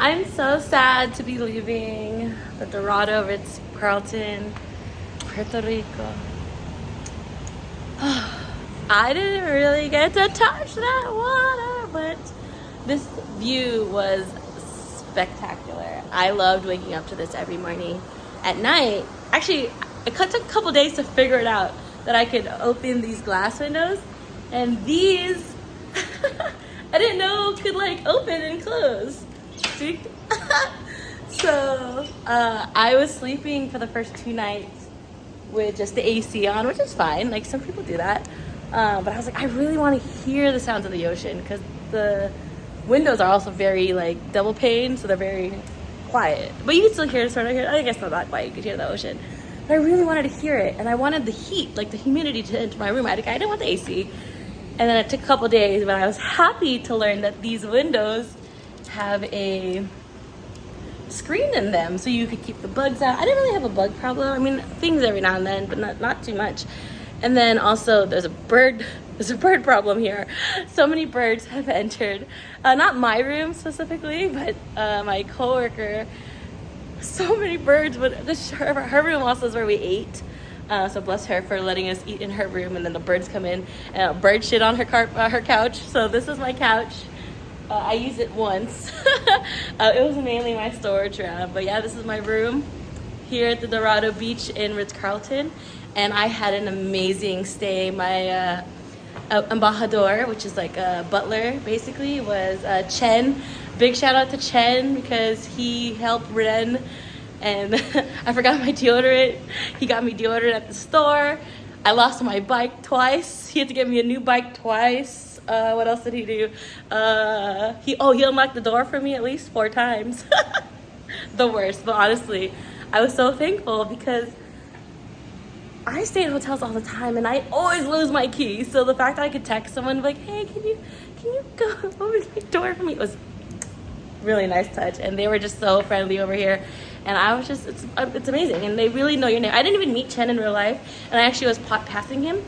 I'm so sad to be leaving the Dorado Ritz-Carlton, Puerto Rico. I didn't really get to touch that water, but this view was spectacular. I loved waking up to this every morning. At night, actually, it took a couple days to figure it out that I could open these glass windows, and these I didn't know could like open and close. See? So I was sleeping for the first 2 nights with just the AC on, which is fine. Like some people do that. But I was like, I really want to hear the sounds of the ocean because the windows are also very like double pane, so they're very quiet. But you can still hear I guess not that quiet. You could hear the ocean. But I really wanted to hear it, and I wanted the heat, like the humidity, to enter my room. I didn't want the AC. And then it took a couple days, but I was happy to learn that these windows have a screen in them so you could keep the bugs out. I didn't really have a bug problem. I mean, things every now and then, but not too much. And then also there's a bird problem here. So many birds have entered, not my room specifically, but my coworker. So many birds, but her room also is where we ate. So bless her for letting us eat in her room, and then the birds come in and a bird shit on her couch. So this is my couch. I used it once. It was mainly my storage room, but yeah, this is my room here at the Dorado Beach in Ritz-Carlton, and I had an amazing stay. My embajador, which is like a butler, basically, was Chen. Big shout out to Chen because he helped Ren. And I forgot my deodorant. He got me deodorant at the store. I lost my bike twice. He had to get me a new bike twice. What else did he do? He unlocked the door for me at least 4 times. The worst, but honestly, I was so thankful because I stay in hotels all the time and I always lose my key. So the fact that I could text someone like, hey, can you go open the door for me? It was really nice touch, and they were just so friendly over here. And I was just, it's amazing. And they really know your name. I didn't even meet Chen in real life. And I actually was passing him.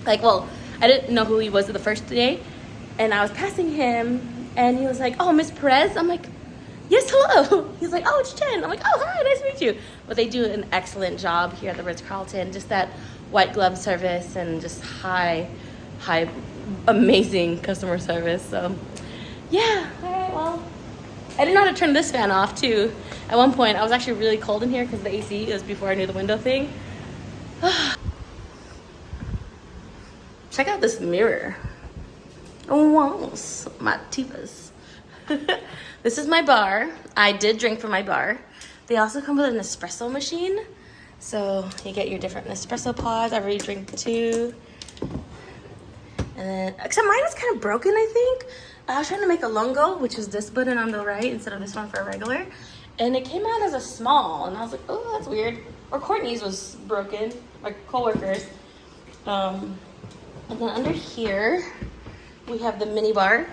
Like, well, I didn't know who he was the first day. And I was passing him. And he was like, oh, Miss Perez? I'm like, yes, hello. He's like, oh, it's Chen. I'm like, oh, hi, nice to meet you. But they do an excellent job here at the Ritz-Carlton. Just that white glove service and just high, amazing customer service. So, yeah. All right, well. I didn't know how to turn this fan off too. At one point, I was actually really cold in here because the AC, it was before I knew the window thing. Check out this mirror. Oh, wow, my tipas. This is my bar. I did drink from my bar. They also come with an espresso machine. So you get your different espresso pods. I already drank 2. And then, except mine was kind of broken, I think. I was trying to make a lungo, which is this button on the right instead of this one for a regular. And it came out as a small, and I was like, oh, that's weird. Or Courtney's was broken, my coworkers. And then under here, we have the mini bar.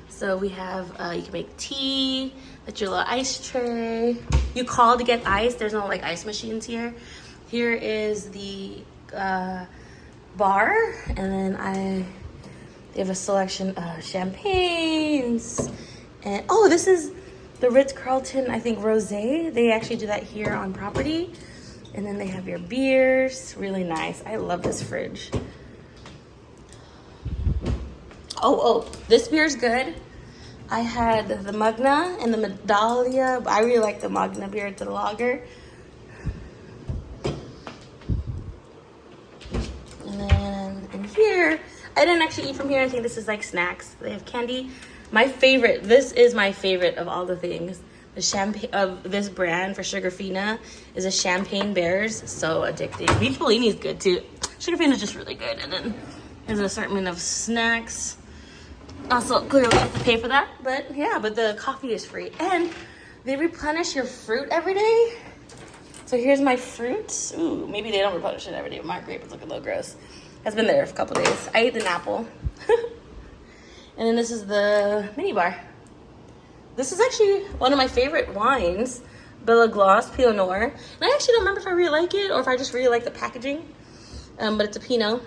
So we have, you can make tea, that's your little ice tray. You call to get ice, there's no like ice machines here. Here is the bar, and then they have a selection of champagnes. And oh, this is the Ritz-Carlton, I think, rosé. They actually do that here on property. And then they have your beers. Really nice. I love this fridge. Oh, this beer's good. I had the Magna and the Medallia. I really like the Magna beer. It's a lager. And then in here, I didn't actually eat from here. I think this is like snacks. They have candy. My favorite, this is my favorite of all the things. The champagne of this brand for Sugarfina is a champagne bears. So addicting. Beach Bellini is good too. Sugarfina is just really good. And then there's an assortment of snacks. Also, clearly you have to pay for that. But yeah, but the coffee is free. And they replenish your fruit every day. So here's my fruit. Ooh, maybe they don't replenish it every day. My grape is looking a little gross. It's been there for a couple days. I ate an apple. And then this is the mini bar. This is actually one of my favorite wines, Bella Gloss Pinot Noir. And I actually don't remember if I really like it or if I just really like the packaging. But it's a Pinot.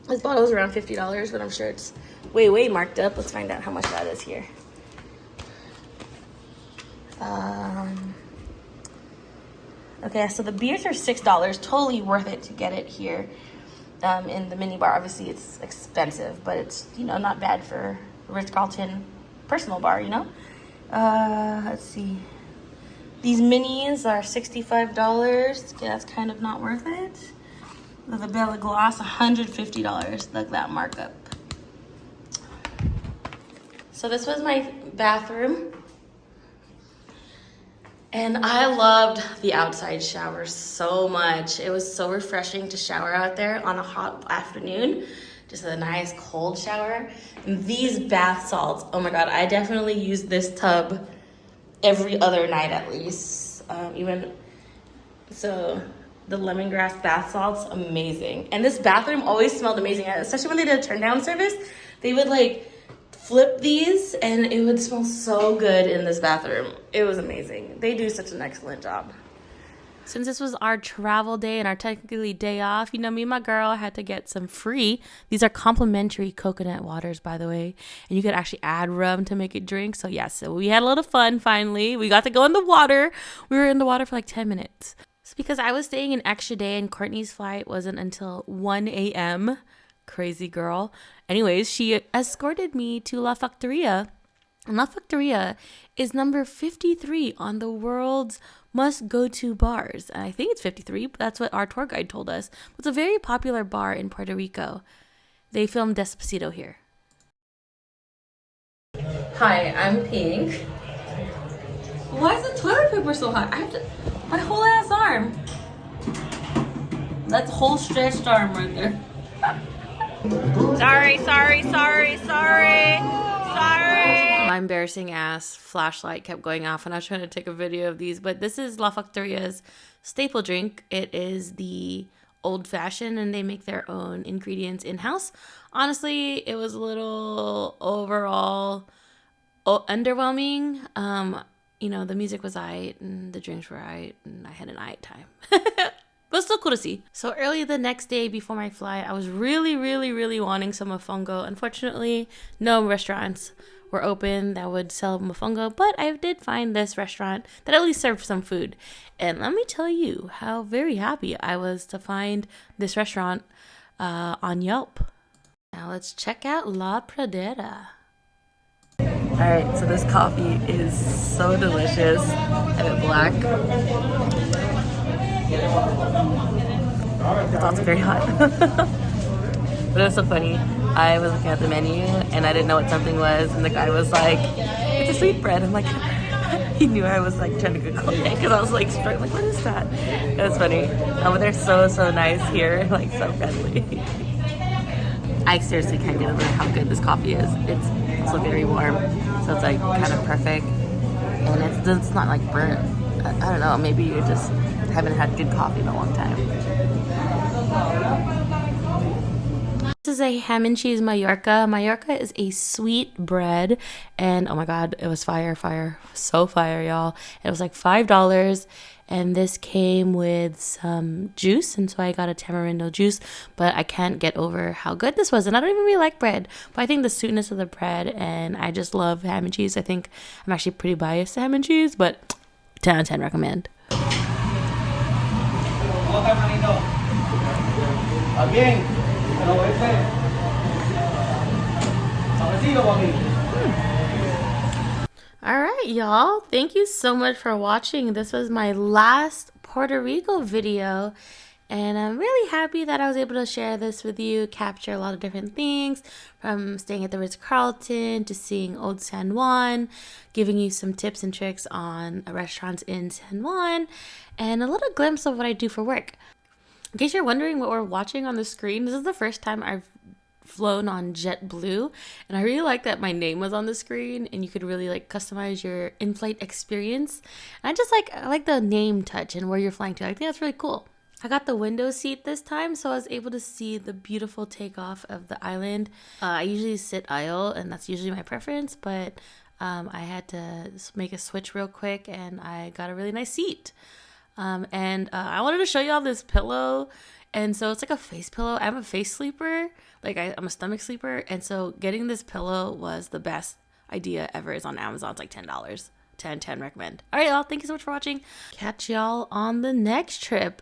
This bottle is around $50, but I'm sure it's way marked up. Let's find out how much that is here. Okay, so the beers are $6. Totally worth it to get it here in the minibar. Obviously, it's expensive, but it's, you know, not bad for Ritz-Carlton personal bar, you know? Let's see. These minis are $65. Yeah, that's kind of not worth it. The Bella Gloss, $150. Look at that markup. So this was my bathroom. And I loved the outside shower so much. It was so refreshing to shower out there on a hot afternoon. Just a nice cold shower. And these bath salts, oh my God, I definitely use this tub every other night at least. So the lemongrass bath salts, amazing. And this bathroom always smelled amazing, especially when they did a turn down service. They would like flip these and it would smell so good in this bathroom. It was amazing. They do such an excellent job. Since this was our travel day and our technically day off, you know, me and my girl had to get some free. These are complimentary coconut waters, by the way. And you could actually add rum to make it drink. So yeah, so we had a little fun finally. We got to go in the water. We were in the water for like 10 minutes. It's because I was staying an extra day and Courtney's flight wasn't until 1 a.m. Crazy girl. Anyways, she escorted me to La Factoria. And La Factoria is number 53 on the world's must-go-to bars. And I think it's 53, but that's what our tour guide told us. It's a very popular bar in Puerto Rico. They filmed Despacito here. Hi, I'm Pink. Why is the toilet paper so hot? I have to, my whole ass arm. That's a whole stretched arm right there. Sorry. My embarrassing ass flashlight kept going off and I was trying to take a video of these, but this is La Factoria's staple drink. It is the old fashioned and they make their own ingredients in-house. Honestly, it was a little overall underwhelming. You know, the music was aight and the drinks were aight and I had an aight time. But still cool to see. So early the next day before my flight, I was really wanting some mofongo. Unfortunately, no restaurants were open that would sell mofongo, but I did find this restaurant that at least served some food. And let me tell you how very happy I was to find this restaurant on Yelp. Now let's check out La Pradera. Alright, so this coffee is so delicious and it's black. It's also very hot. But it was so funny. I was looking at the menu and I didn't know what something was, and the guy was like, "It's a sweetbread." I'm like, he knew I was like trying to Google it because I was like struggling. Like, what is that? It was funny. But they're so nice here, like so friendly. I seriously can't get over how good this coffee is. It's also very warm, so it's like kind of perfect, and it's not like burnt. I don't know. Maybe you just haven't had good coffee in a long time. This is a ham and cheese Mallorca. Mallorca is a sweet bread, and oh my God, it was fire, so fire, y'all. It was like $5, and this came with some juice, and so I got a tamarindo juice, but I can't get over how good this was, and I don't even really like bread, but I think the sweetness of the bread, and I just love ham and cheese. I think I'm actually pretty biased to ham and cheese, but 10 out of 10 recommend. Alright, y'all, thank you so much for watching. This was my last Puerto Rico video, and I'm really happy that I was able to share this with you, capture a lot of different things, from staying at the Ritz-Carlton to seeing Old San Juan, giving you some tips and tricks on restaurants in San Juan, and a little glimpse of what I do for work. In case you're wondering what we're watching on the screen, this is the first time I've flown on JetBlue, and I really like that my name was on the screen and you could really like customize your in-flight experience. And I like the name touch and where you're flying to. I think that's really cool. I got the window seat this time, so I was able to see the beautiful takeoff of the island. I usually sit aisle, and that's usually my preference, but I had to make a switch real quick, and I got a really nice seat. I wanted to show y'all this pillow, and so it's like a face pillow. I'm a face sleeper, like I'm a stomach sleeper, and so getting this pillow was the best idea ever. It's on Amazon. It's like $10. 10 recommend. All right, y'all. Thank you so much for watching. Catch y'all on the next trip.